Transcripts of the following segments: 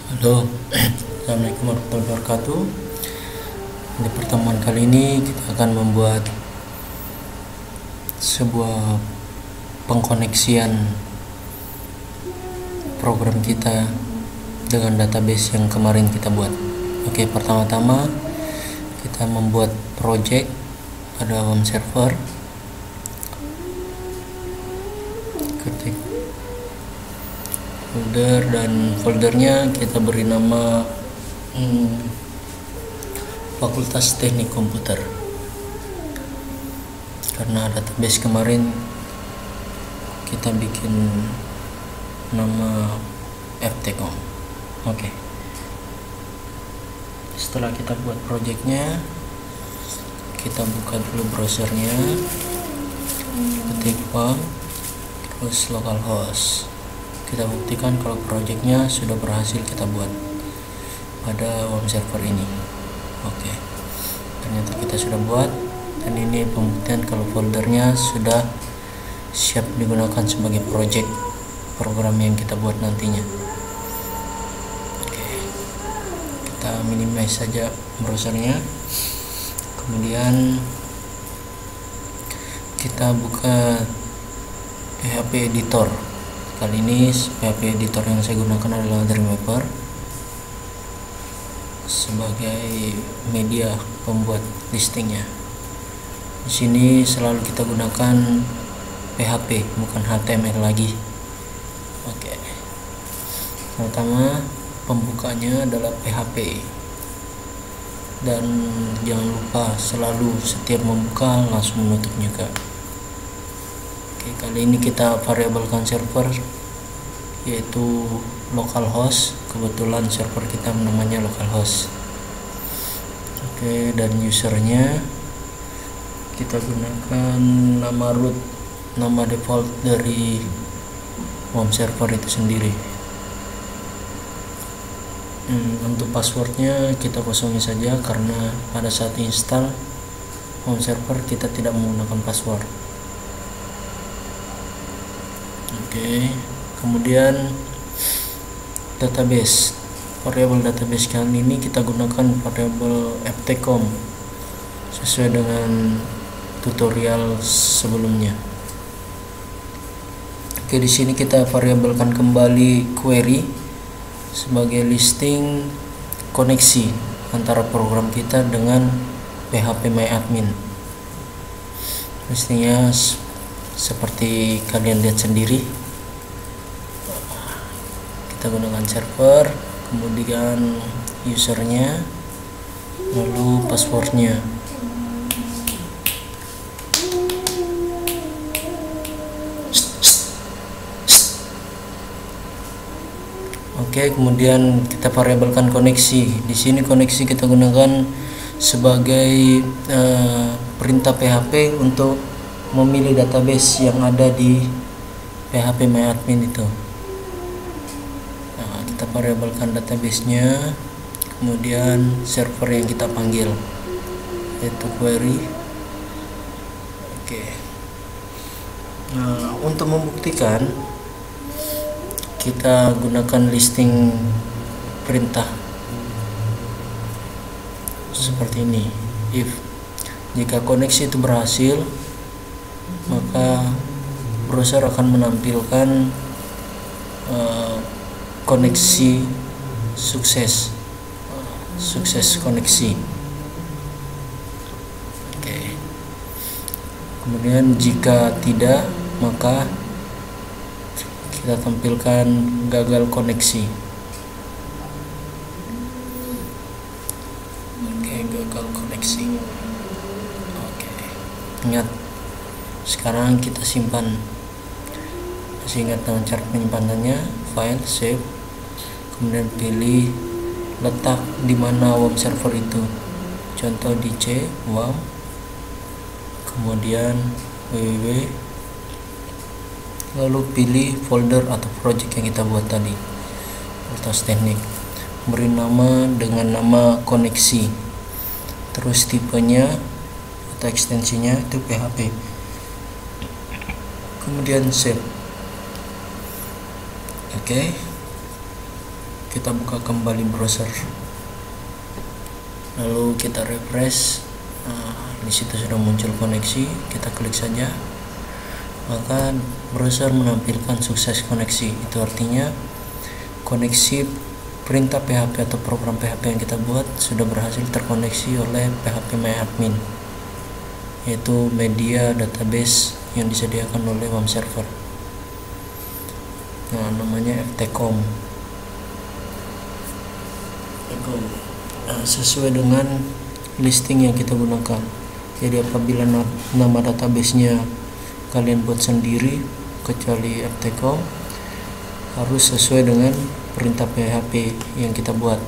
Halo, Assalamualaikum warahmatullahi wabarakatuh. Di pertemuan kali ini kita akan membuat sebuah pengkoneksian program kita dengan database yang kemarin kita buat. Oke, pertama-tama kita membuat project pada home server. Ketik folder dan foldernya kita beri nama Fakultas Teknik Komputer, karena database kemarin kita bikin nama FTCom. Oke. Setelah kita buat projectnya, kita buka dulu browsernya, ketik pam, terus localhost. Kita buktikan kalau projectnya sudah berhasil kita buat pada home server ini. Oke, ternyata kita sudah buat, dan ini pembuktian kalau foldernya sudah siap digunakan sebagai project program yang kita buat nantinya. Oke, kita minimize saja browsernya, kemudian kita buka PHP editor. Kali ini PHP editor yang saya gunakan adalah Dreamweaver sebagai media pembuat listingnya. Di sini selalu kita gunakan PHP, bukan HTML lagi. Oke. Pertama, pembukanya adalah PHP. Dan jangan lupa selalu setiap membuka langsung menutup juga. Oke, kali ini kita variabelkan server yaitu localhost. Kebetulan server kita namanya localhost. Oke, dan usernya kita gunakan nama root, nama default dari home server itu sendiri. Untuk passwordnya kita kosongin saja, karena pada saat install home server kita tidak menggunakan password. Oke, kemudian database, variabel database kali ini kita gunakan variabel FTCom sesuai dengan tutorial sebelumnya. Oke, di sini kita variabelkan kembali query sebagai listing koneksi antara program kita dengan phpMyAdmin. Listingnya seperti kalian lihat sendiri. Kita gunakan server, kemudian usernya, lalu passwordnya. Oke, kemudian kita variabelkan koneksi. Di sini koneksi kita gunakan sebagai perintah PHP untuk memilih database yang ada di phpMyAdmin itu. Nah, kita variabelkan database-nya, kemudian server yang kita panggil yaitu query. Oke. Nah, untuk membuktikan kita gunakan listing perintah seperti ini. If jika koneksi itu berhasil, maka browser akan menampilkan koneksi sukses koneksi. Oke. Kemudian jika tidak, maka kita tampilkan gagal koneksi. Oke, gagal koneksi. Oke. Ingat, sekarang kita simpan. Masih ingat dengan cara penyimpanannya? File, save, kemudian pilih letak di mana web server itu. Contoh di C, wow, kemudian www, lalu pilih folder atau project yang kita buat tadi, Fakultas Teknik. Beri nama dengan nama koneksi, terus tipenya atau ekstensinya itu PHP, kemudian save. Oke. kita buka kembali browser, lalu kita refresh. Di situ sudah muncul koneksi, kita klik saja, maka browser menampilkan sukses koneksi. Itu artinya koneksi perintah PHP atau program PHP yang kita buat sudah berhasil terkoneksi oleh phpMyAdmin, yaitu media database yang disediakan oleh WAM server. Nah, namanya ftcom. Sesuai dengan listing yang kita gunakan. Jadi apabila nama database-nya kalian buat sendiri, kecuali ftcom, harus sesuai dengan perintah PHP yang kita buat.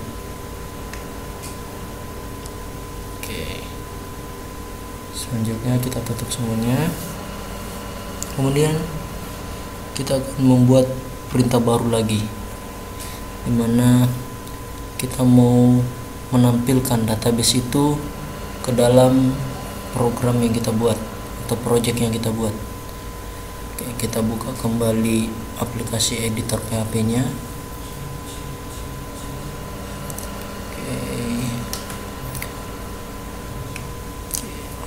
Oke. Selanjutnya kita tutup semuanya. Kemudian kita akan membuat perintah baru lagi, dimana kita mau menampilkan database itu ke dalam program yang kita buat atau project yang kita buat. Oke, kita buka kembali aplikasi editor PHP-nya. Oke.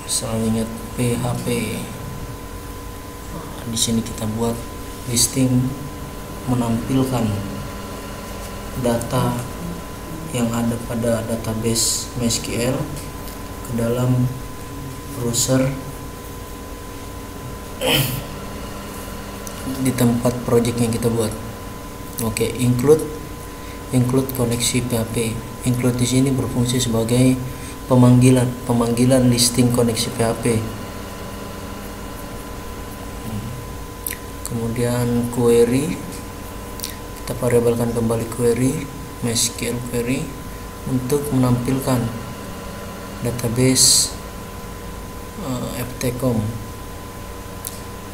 Asal ingat PHP. Nah, di sini kita buat listing menampilkan data yang ada pada database MySQL ke dalam browser di tempat project yang kita buat. Oke, include koneksi PHP. Include di sini berfungsi sebagai pemanggilan listing koneksi PHP. Kemudian query, kita variabelkan kembali query MySQL query untuk menampilkan database ftcom,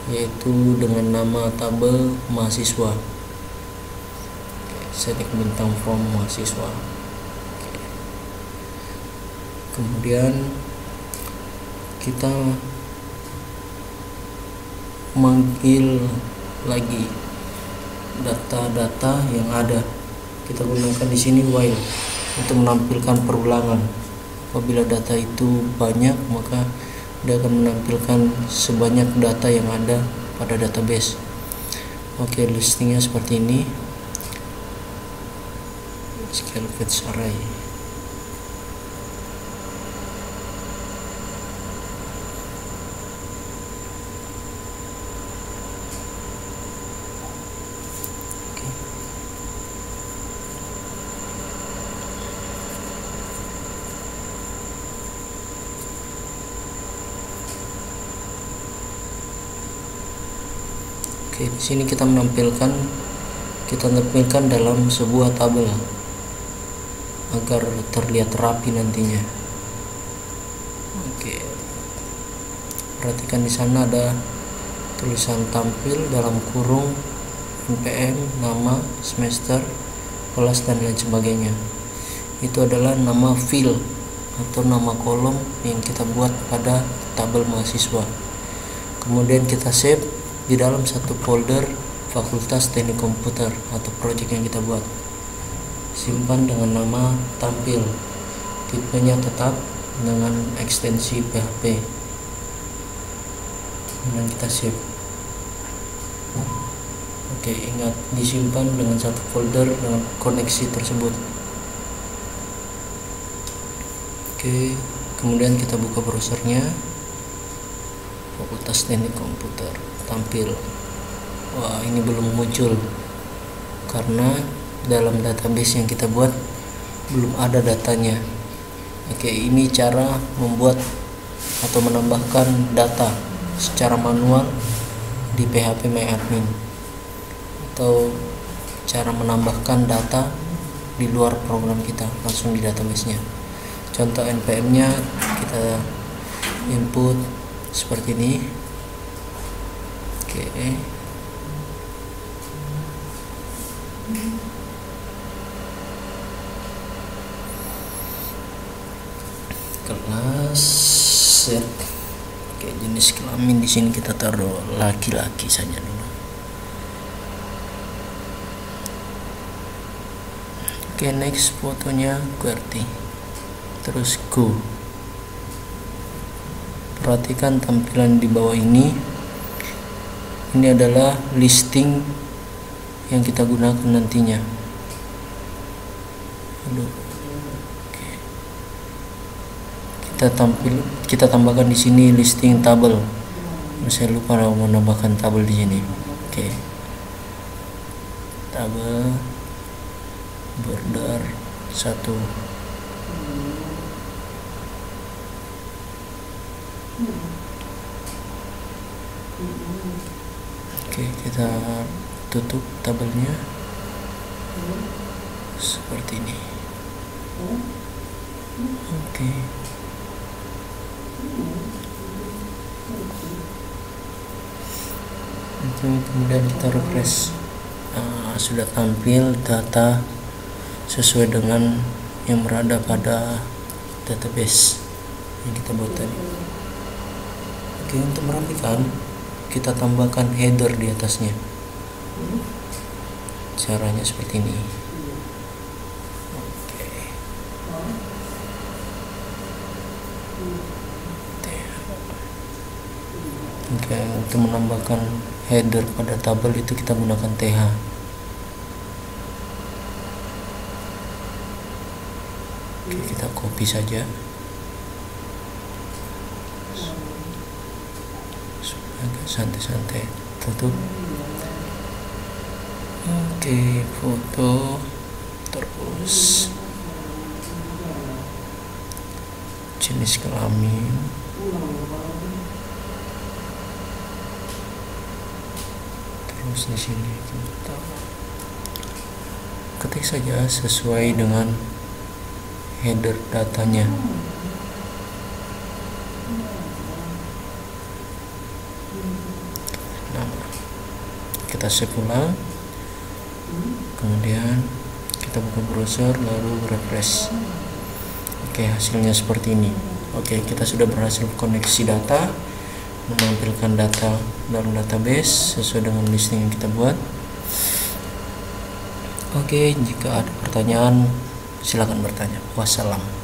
yaitu dengan nama tabel mahasiswa. Setting bintang from mahasiswa. Kemudian kita manggil lagi data-data yang ada. Kita gunakan di sini while untuk menampilkan perulangan. Apabila data itu banyak, maka dia akan menampilkan sebanyak data yang ada pada database. Oke, listingnya seperti ini. SQL fetch array. Oke, di sini kita menampilkan dalam sebuah tabel agar terlihat rapi nantinya. Oke, perhatikan di sana ada tulisan tampil dalam kurung npm, nama, semester, kelas, dan lain sebagainya. Itu adalah nama field atau nama kolom yang kita buat pada tabel mahasiswa. Kemudian kita save di dalam satu folder Fakultas Teknik Komputer atau project yang kita buat. Simpan dengan nama tampil, tipenya tetap dengan ekstensi PHP, dan kita save. Oke, ingat disimpan dengan satu folder dengan koneksi tersebut. Oke, kemudian kita buka browsernya, Fakultas Teknik Komputer, tampil. Wah, ini belum muncul karena dalam database yang kita buat belum ada datanya. Oke, ini cara membuat atau menambahkan data secara manual di phpMyAdmin, atau cara menambahkan data di luar program kita langsung di database-nya. Contoh npm-nya kita input seperti ini. Oke. Kelas set. Oke, jenis kelamin di sini kita taruh laki-laki saja dulu. Oke, next fotonya QWERTY, terus go. Perhatikan tampilan di bawah ini. Ini adalah listing yang kita gunakan nantinya. Oke. Kita tambahkan di sini listing tabel. Saya lupa menambahkan tabel di sini. Oke. Tabel border 1. Oke, kita tutup tabelnya seperti ini. Oke. Kemudian kita refresh. Sudah tampil data sesuai dengan yang berada pada database yang kita buat tadi. Oke, untuk merapikan kita tambahkan header di atasnya. Caranya seperti ini. Oke, untuk menambahkan header pada tabel itu kita gunakan TH. Oke, kita copy saja. Agak santai-santai, tutup. Oke, foto, terus jenis kelamin, terus di sini kita ketik saja sesuai dengan header datanya. Kita save ulang, kemudian kita buka browser lalu refresh. Oke, hasilnya seperti ini. Oke, kita sudah berhasil koneksi data, menampilkan data dalam database sesuai dengan listing yang kita buat. Oke, jika ada pertanyaan silakan bertanya. Wassalam.